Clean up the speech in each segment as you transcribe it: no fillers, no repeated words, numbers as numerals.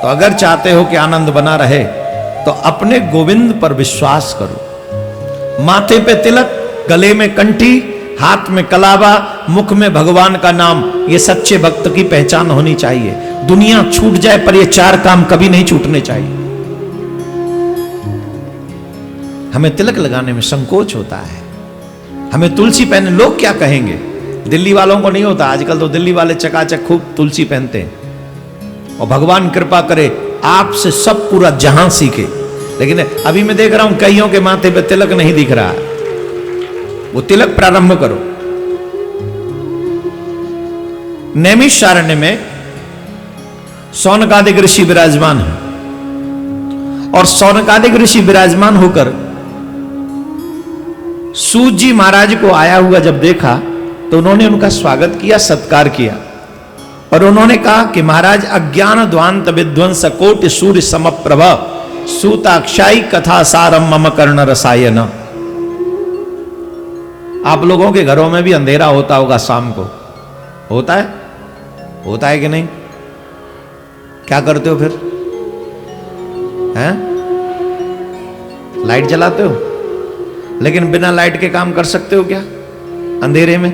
तो अगर चाहते हो कि आनंद बना रहे तो अपने गोविंद पर विश्वास करो। माथे पे तिलक, गले में कंठी, हाथ में कलावा, मुख में भगवान का नाम, ये सच्चे भक्त की पहचान होनी चाहिए। दुनिया छूट जाए पर ये चार काम कभी नहीं छूटने चाहिए। हमें तिलक लगाने में संकोच होता है, हमें तुलसी पहने, लोग क्या कहेंगे। दिल्ली वालों को नहीं होता, आजकल तो दिल्ली वाले चकाचक खूब तुलसी पहनते हैं। और भगवान कृपा करे आपसे सब पूरा जहां सीखे। लेकिन अभी मैं देख रहा हूं कईयों के माथे पे तिलक नहीं दिख रहा। वो तिलक प्रारंभ करो। नैमिषारण्य में सौनकादिक ऋषि विराजमान है और सौनकादिक ऋषि विराजमान होकर सूत जी महाराज को आया हुआ जब देखा तो उन्होंने उनका स्वागत किया, सत्कार किया और उन्होंने कहा कि महाराज अज्ञान ध्वांत विध्वंस कोटि सूर्य समप्रभ सूताक्षाई कथा सारम मम कर्ण रसायन। आप लोगों के घरों में भी अंधेरा होता होगा शाम को, होता है? होता है कि नहीं? क्या करते हो फिर? हैं? लाइट जलाते हो? लेकिन बिना लाइट के काम कर सकते हो क्या अंधेरे में?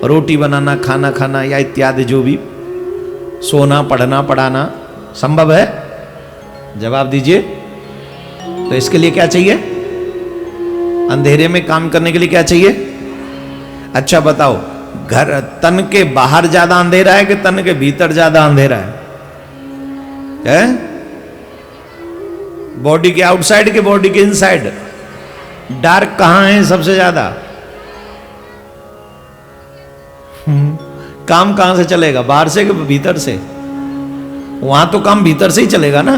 रोटी बनाना, खाना खाना या इत्यादि जो भी, सोना, पढ़ना, पढ़ाना संभव है? जवाब दीजिए। तो इसके लिए क्या चाहिए? अंधेरे में काम करने के लिए क्या चाहिए? अच्छा बताओ, घर तन के बाहर ज्यादा अंधेरा है कि तन के भीतर ज्यादा अंधेरा है? बॉडी के आउटसाइड के बॉडी के इनसाइड? डार्क कहां है सबसे ज्यादा? काम कहां से चलेगा, बाहर से कि भीतर से? वहां तो काम भीतर से ही चलेगा ना।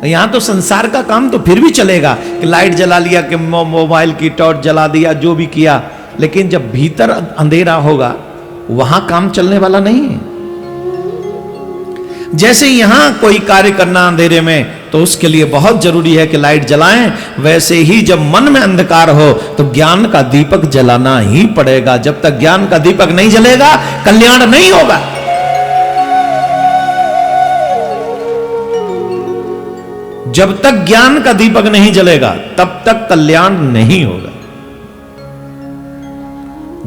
यहां तो संसार का काम तो फिर भी चलेगा कि लाइट जला लिया, कि मोबाइल की टॉर्च जला दिया, जो भी किया, लेकिन जब भीतर अंधेरा होगा वहां काम चलने वाला नहीं है। जैसे यहां कोई कार्य करना अंधेरे में तो उसके लिए बहुत जरूरी है कि लाइट जलाएं, वैसे ही जब मन में अंधकार हो तो ज्ञान का दीपक जलाना ही पड़ेगा। जब तक ज्ञान का दीपक नहीं जलेगा कल्याण नहीं होगा। जब तक ज्ञान का दीपक नहीं जलेगा तब तक कल्याण नहीं होगा।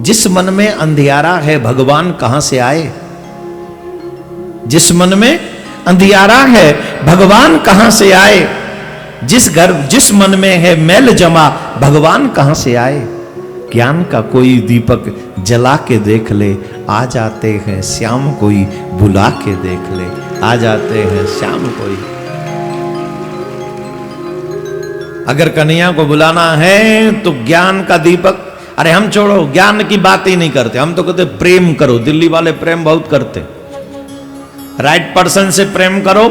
जिस मन में अंधियारा है भगवान कहां से आए? जिस मन में अंधियारा है भगवान कहां से आए? जिस मन में है मैल जमा भगवान कहां से आए? ज्ञान का कोई दीपक जला के देख ले, आ जाते हैं श्याम कोई बुला के देख ले, आ जाते हैं श्याम कोई। अगर कन्हैया को बुलाना है तो ज्ञान का दीपक, अरे हम छोड़ो, ज्ञान की बात ही नहीं करते, हम तो कहते प्रेम करो। दिल्ली वाले प्रेम बहुत करते। राइट पर्सन से प्रेम करो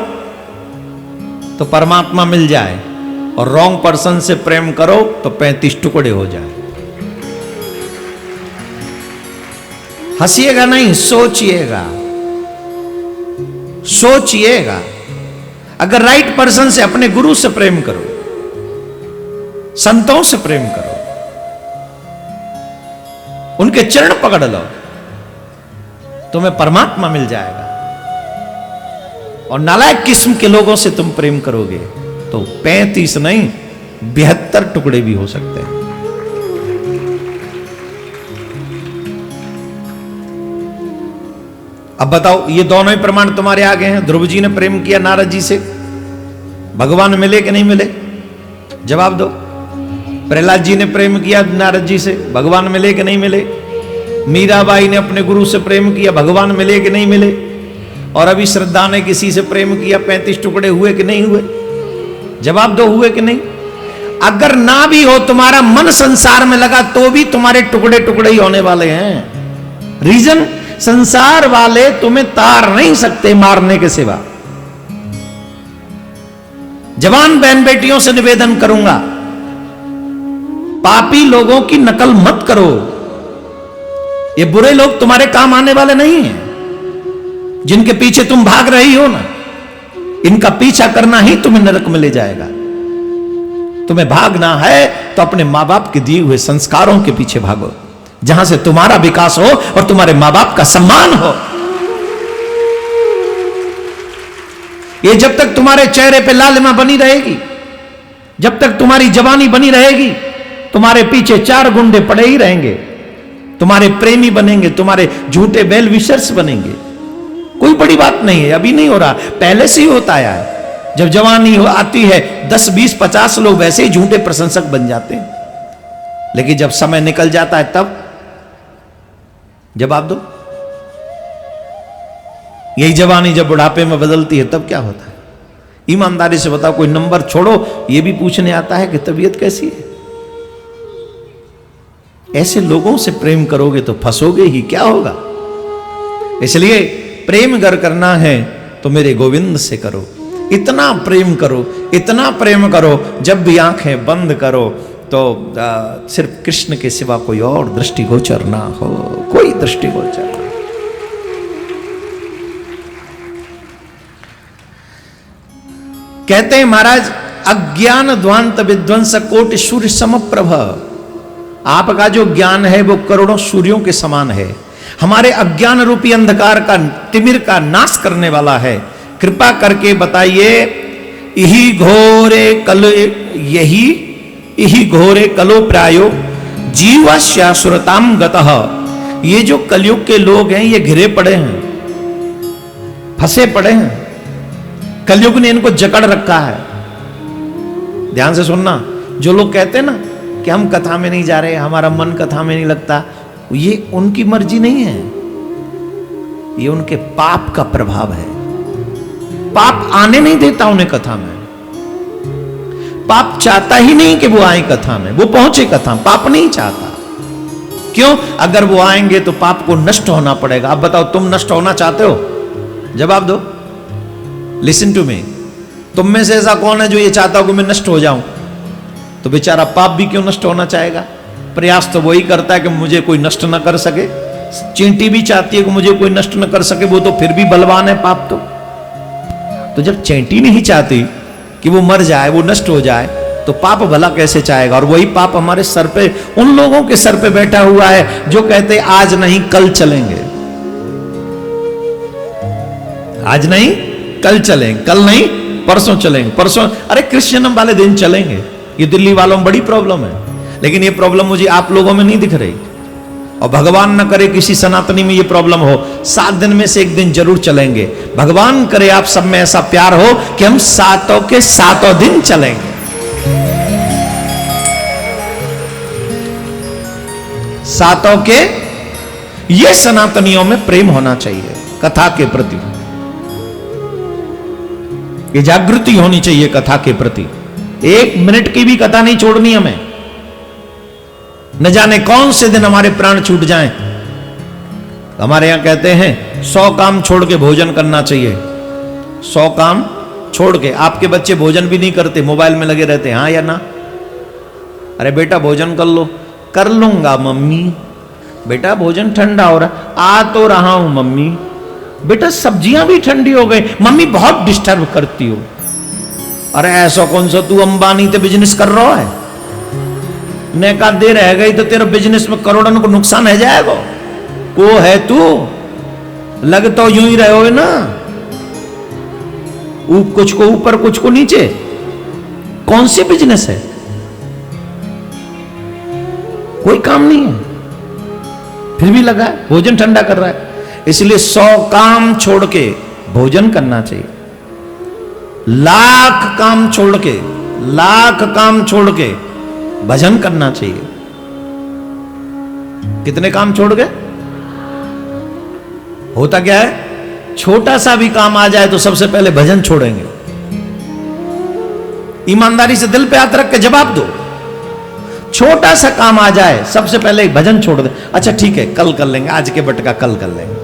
तो परमात्मा मिल जाए, और रॉन्ग पर्सन से प्रेम करो तो 35 टुकड़े हो जाए। हंसिएगा नहीं, सोचिएगा, सोचिएगा। अगर राइट पर्सन से, अपने गुरु से प्रेम करो, संतों से प्रेम करो, उनके चरण पकड़ लो, तुम्हें परमात्मा मिल जाएगा। और नालायक किस्म के लोगों से तुम प्रेम करोगे तो 35 नहीं 72 टुकड़े भी हो सकते हैं। अब बताओ, ये दोनों ही प्रमाण तुम्हारे आगे हैं। ध्रुव जी ने प्रेम किया नारद जी से, भगवान मिले कि नहीं मिले? जवाब दो। प्रहलाद जी ने प्रेम किया नारद जी से, भगवान मिले कि नहीं मिले? मीराबाई ने अपने गुरु से प्रेम किया, भगवान मिले कि नहीं मिले? और अभी श्रद्धा ने किसी से प्रेम किया, 35 टुकड़े हुए कि नहीं हुए? जवाब दो, हुए कि नहीं? अगर ना भी हो, तुम्हारा मन संसार में लगा तो भी तुम्हारे टुकड़े टुकड़े ही होने वाले हैं। रीजन, संसार वाले तुम्हें तार नहीं सकते मारने के सिवा। जवान बहन बेटियों से निवेदन करूंगा, पापी लोगों की नकल मत करो। ये बुरे लोग तुम्हारे काम आने वाले नहीं हैं। जिनके पीछे तुम भाग रही हो ना, इनका पीछा करना ही तुम्हें नरक में ले जाएगा। तुम्हें भागना है तो अपने मां बाप के दिए हुए संस्कारों के पीछे भागो, जहां से तुम्हारा विकास हो और तुम्हारे मां बाप का सम्मान हो। ये जब तक तुम्हारे चेहरे पे लालिमा बनी रहेगी, जब तक तुम्हारी जवानी बनी रहेगी, तुम्हारे पीछे 4 गुंडे पड़े ही रहेंगे, तुम्हारे प्रेमी बनेंगे, तुम्हारे झूठे वेल विशर्स बनेंगे। कोई बड़ी बात नहीं है, अभी नहीं हो रहा, पहले से ही होता आया है। जब जवानी आती है 10, 20, 50 लोग वैसे ही झूठे प्रशंसक बन जाते हैं, लेकिन जब समय निकल जाता है तब जवाब दो। यही जवानी जब बुढ़ापे में बदलती है तब क्या होता है? ईमानदारी से बताओ, कोई नंबर छोड़ो, यह भी पूछने आता है कि तबीयत कैसी है? ऐसे लोगों से प्रेम करोगे तो फंसोगे ही, क्या होगा? इसलिए प्रेम अगर करना है तो मेरे गोविंद से करो। इतना प्रेम करो, इतना प्रेम करो, जब भी आंखें बंद करो तो सिर्फ कृष्ण के सिवा कोई और दृष्टिगोचर ना हो, कोई दृष्टिगोचर ना। कहते हैं महाराज, अज्ञान ध्वांत विध्वंस कोटि सूर्य समप्रभ। आपका जो ज्ञान है वो करोड़ों सूर्यों के समान है, हमारे अज्ञान रूपी अंधकार का, तिमिर का नाश करने वाला है। कृपा करके बताइए, यही घोरे कलो प्रायो जीवस्यासुरताम गतः। ये जो कलयुग के लोग हैं ये घिरे पड़े हैं, फंसे पड़े हैं, कलयुग ने इनको जकड़ रखा है। ध्यान से सुनना, जो लोग कहते हैं ना कि हम कथा में नहीं जा रहे, हमारा मन कथा में नहीं लगता, ये उनकी मर्जी नहीं है, ये उनके पाप का प्रभाव है। पाप आने नहीं देता उन्हें कथा में, पाप चाहता ही नहीं कि वो आए कथा में, वो पहुंचे कथा, पाप नहीं चाहता। क्यों? अगर वो आएंगे तो पाप को नष्ट होना पड़ेगा। अब बताओ, तुम नष्ट होना चाहते हो? जवाब दो। लिसन टू मी, तुम में से ऐसा कौन है जो ये चाहता हो कि मैं नष्ट हो जाऊं? तो बेचारा पाप भी क्यों नष्ट होना चाहेगा? प्रयास तो वही करता है कि मुझे कोई नष्ट ना कर सके। चींटी भी चाहती है कि मुझे कोई नष्ट ना कर सके, वो तो फिर भी बलवान है पाप। तो जब चींटी नहीं चाहती कि वो मर जाए, वो नष्ट हो जाए, तो पाप भला कैसे चाहेगा? और वही पाप हमारे सर पे, उन लोगों के सर पे बैठा हुआ है जो कहते आज नहीं कल चलेंगे, आज नहीं कल चलेंगे, कल नहीं परसों चलेंगे, परसों अरे कृष्णजन्म वाले दिन चलेंगे। ये दिल्ली वालों में बड़ी प्रॉब्लम है, लेकिन ये प्रॉब्लम मुझे आप लोगों में नहीं दिख रही। और भगवान न करे किसी सनातनी में ये प्रॉब्लम हो, 7 दिन में से एक दिन जरूर चलेंगे। भगवान करे आप सब में ऐसा प्यार हो कि हम 7 के 7 दिन चलेंगे। 7 के, ये सनातनियों में प्रेम होना चाहिए कथा के प्रति, ये जागृति होनी चाहिए कथा के प्रति। 1 मिनट की भी कथा नहीं छोड़नी हमें, न जाने कौन से दिन हमारे प्राण छूट जाएं। हमारे यहां कहते हैं 100 काम छोड़ के भोजन करना चाहिए। 100 काम छोड़ के। आपके बच्चे भोजन भी नहीं करते, मोबाइल में लगे रहते हैं, हाँ या ना? अरे बेटा भोजन कर लो। कर लूंगा मम्मी। बेटा भोजन ठंडा हो रहा, आ तो रहा हूं मम्मी। बेटा सब्जियां भी ठंडी हो गई, मम्मी बहुत डिस्टर्ब करती हो। अरे ऐसा कौन सा तू अंबानी ते बिजनेस कर रहा है? ने का दे रह गई तो तेरा बिजनेस में करोड़ों को नुकसान है जाएगा। को है तू, लग तो यूं ही रहे हो ना, कुछ को ऊपर कुछ को नीचे। कौन सी बिजनेस है? कोई काम नहीं है, फिर भी लगा है, भोजन ठंडा कर रहा है। इसलिए 100 काम छोड़ के भोजन करना चाहिए। लाख काम छोड़ के भजन करना चाहिए। कितने काम छोड़ के? होता क्या है, छोटा सा भी काम आ जाए तो सबसे पहले भजन छोड़ेंगे। ईमानदारी से दिल पे हाथ रख के जवाब दो। छोटा सा काम आ जाए सबसे पहले भजन छोड़ दे। अच्छा ठीक है कल कर लेंगे, आज के बट का कल कर लेंगे।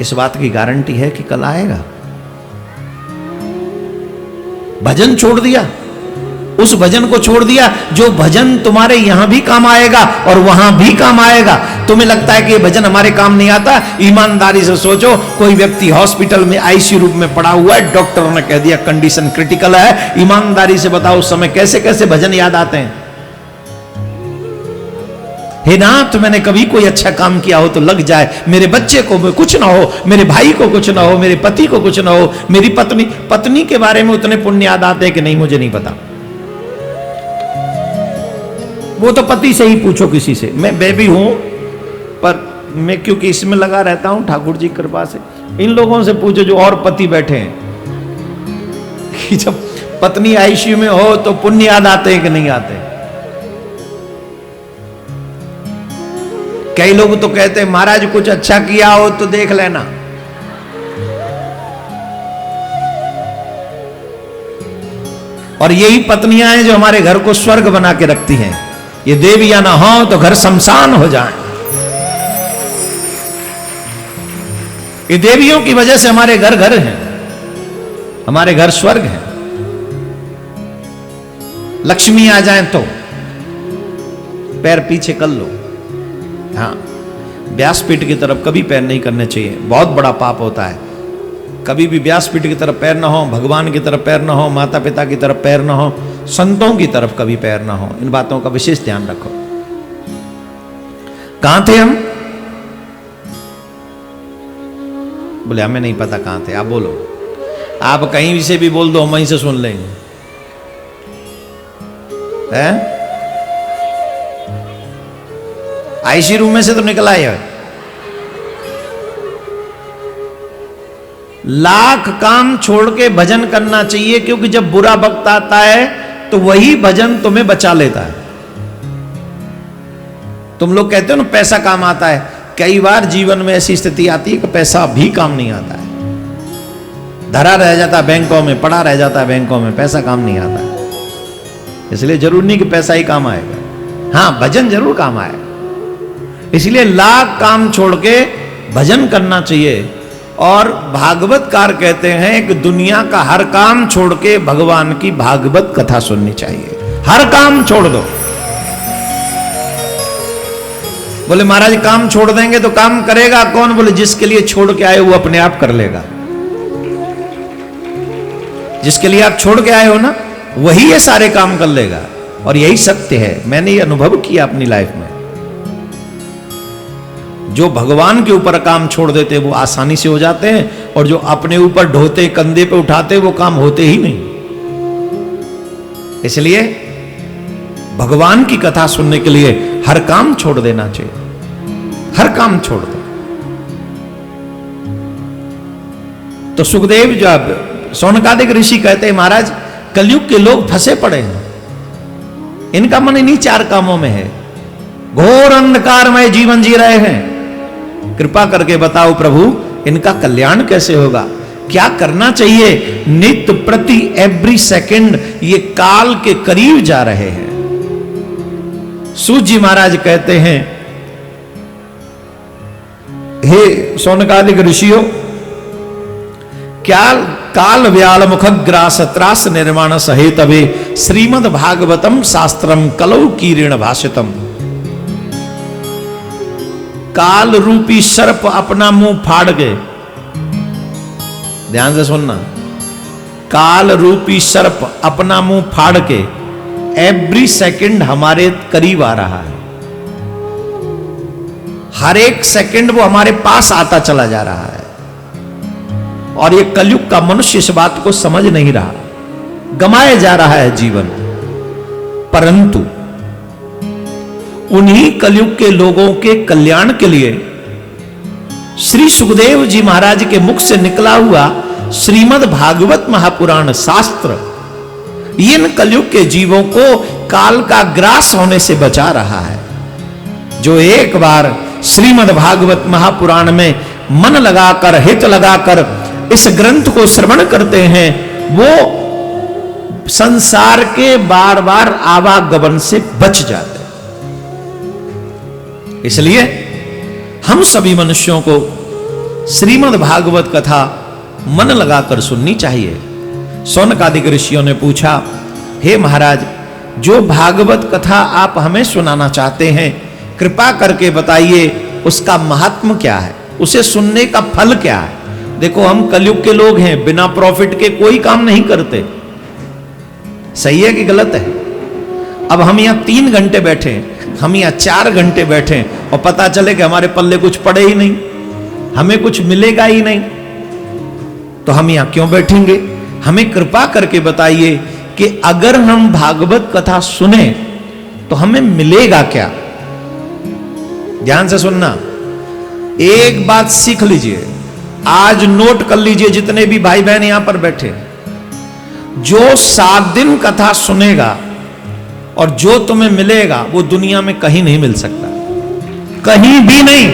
इस बात की गारंटी है कि कल आएगा? भजन छोड़ दिया, उस भजन को छोड़ दिया जो भजन तुम्हारे यहां भी काम आएगा और वहां भी काम आएगा। तुम्हें लगता है कि ये भजन हमारे काम नहीं आता? ईमानदारी से सोचो, कोई व्यक्ति हॉस्पिटल में आईसीयू रूम में पड़ा हुआ है, डॉक्टर ने कह दिया कंडीशन क्रिटिकल है। ईमानदारी से बताओ उस समय कैसे कैसे भजन याद आते हैं? हे नाथ, मैंने कभी कोई अच्छा काम किया हो तो लग जाए, मेरे बच्चे को कुछ ना हो, मेरे भाई को कुछ ना हो, मेरे पति को कुछ ना हो, मेरी पत्नी के बारे में उतने पुण्य याद आते हैं कि नहीं, मुझे नहीं पता। वो तो पति से ही पूछो किसी से। मैं बेबी हूं, पर मैं क्योंकि इसमें लगा रहता हूं ठाकुर जी कृपा से, इन लोगों से पूछो जो और पति बैठे हैं कि जब पत्नी आईसीयू में हो तो पुण्य याद आते हैं कि नहीं आते। कई लोग तो कहते हैं महाराज कुछ अच्छा किया हो तो देख लेना। और यही पत्नियां हैं जो हमारे घर को स्वर्ग बना के रखती हैं। ये देवियां ना हो तो घर शमशान हो जाए। ये देवियों की वजह से हमारे घर घर हैं, हमारे घर स्वर्ग हैं। लक्ष्मी आ जाए तो पैर पीछे कर लो। हाँ, व्यासपीठ की तरफ कभी पैर नहीं करने चाहिए, बहुत बड़ा पाप होता है। कभी भी व्यासपीठ की तरफ पैर ना हो, भगवान की तरफ पैर ना हो, माता पिता की तरफ पैर ना हो, संतों की तरफ कभी पैर ना हो। इन बातों का विशेष ध्यान रखो। कहां थे हम? बोले हमें नहीं पता कहां थे। आप बोलो, आप कहीं से भी बोल दो, हम वहीं से सुन लेंगे। हैं? आईसी रूम में से तो निकला है। लाख काम छोड़ के भजन करना चाहिए, क्योंकि जब बुरा वक्त आता है तो वही भजन तुम्हें बचा लेता है। तुम लोग कहते हो ना पैसा काम आता है, कई बार जीवन में ऐसी स्थिति आती है कि पैसा भी काम नहीं आता है। धरा रह जाता है बैंकों में, पड़ा रह जाता है बैंकों में, पैसा काम नहीं आता है। इसलिए जरूर नहीं कि पैसा ही काम आएगा, हाँ भजन जरूर काम आएगा। इसलिए लाख काम छोड़ के भजन करना चाहिए। और भागवतकार कहते हैं कि दुनिया का हर काम छोड़ के भगवान की भागवत कथा सुननी चाहिए। हर काम छोड़ दो। बोले महाराज काम छोड़ देंगे तो काम करेगा कौन? बोले जिसके लिए छोड़ के आए वो अपने आप कर लेगा। जिसके लिए आप छोड़ के आए हो ना, वही ये सारे काम कर लेगा। और यही सत्य है, मैंने ये अनुभव किया अपनी लाइफ में। जो भगवान के ऊपर काम छोड़ देते वो आसानी से हो जाते हैं, और जो अपने ऊपर ढोते, कंधे पे उठाते, वो काम होते ही नहीं। इसलिए भगवान की कथा सुनने के लिए हर काम छोड़ देना चाहिए। हर काम छोड़ दो। तो सुखदेव जब शौनकादिक ऋषि कहते हैं महाराज कलयुग के लोग फंसे पड़े हैं, इनका मन इन्हीं चार कामों में है, घोर अंधकारमय जीवन जी रहे हैं। कृपा करके बताओ प्रभु इनका कल्याण कैसे होगा? क्या करना चाहिए? नित्य प्रति एवरी सेकंड ये काल के करीब जा रहे हैं। सूत जी महाराज कहते हैं हे शौनकादिक ऋषियों, क्या काल व्याल मुखग्रास त्रास निर्माण सहेतवे श्रीमद् भागवतम शास्त्रम कलौ कीर्ण भाषितम। काल रूपी सर्प अपना मुंह फाड़ गए। ध्यान से सुनना, काल रूपी सर्प अपना मुंह फाड़ के एवरी सेकंड हमारे करीब आ रहा है। हर एक सेकंड वो हमारे पास आता चला जा रहा है। और ये कलयुग का मनुष्य इस बात को समझ नहीं रहा, गमाया जा रहा है जीवन। परंतु उन्हीं कलयुग के लोगों के कल्याण के लिए श्री सुखदेव जी महाराज के मुख से निकला हुआ श्रीमद् भागवत महापुराण शास्त्र इन कलयुग के जीवों को काल का ग्रास होने से बचा रहा है। जो एक बार श्रीमद् भागवत महापुराण में मन लगाकर, हित लगाकर इस ग्रंथ को श्रवण करते हैं, वो संसार के बार बार आवागमन से बच जाते। इसलिए हम सभी मनुष्यों को श्रीमद् भागवत कथा मन लगाकर सुननी चाहिए। शौनकादिक ऋषियों ने पूछा, हे महाराज, जो भागवत कथा आप हमें सुनाना चाहते हैं, कृपा करके बताइए उसका महात्म क्या है, उसे सुनने का फल क्या है। देखो हम कलयुग के लोग हैं, बिना प्रॉफिट के कोई काम नहीं करते। सही है कि गलत है? अब हम यहां 3 घंटे बैठे हैं, हम यहाँ 4 घंटे बैठे और पता चले कि हमारे पल्ले कुछ पड़े ही नहीं, हमें कुछ मिलेगा ही नहीं, तो हम यहाँ क्यों बैठेंगे? हमें कृपा करके बताइए कि अगर हम भागवत कथा सुने तो हमें मिलेगा क्या? ध्यान से सुनना, एक बात सीख लीजिए, आज नोट कर लीजिए जितने भी भाई बहन यहां पर बैठे, जो 7 दिन कथा सुनेगा और जो तुम्हें मिलेगा वो दुनिया में कहीं नहीं मिल सकता, कहीं भी नहीं।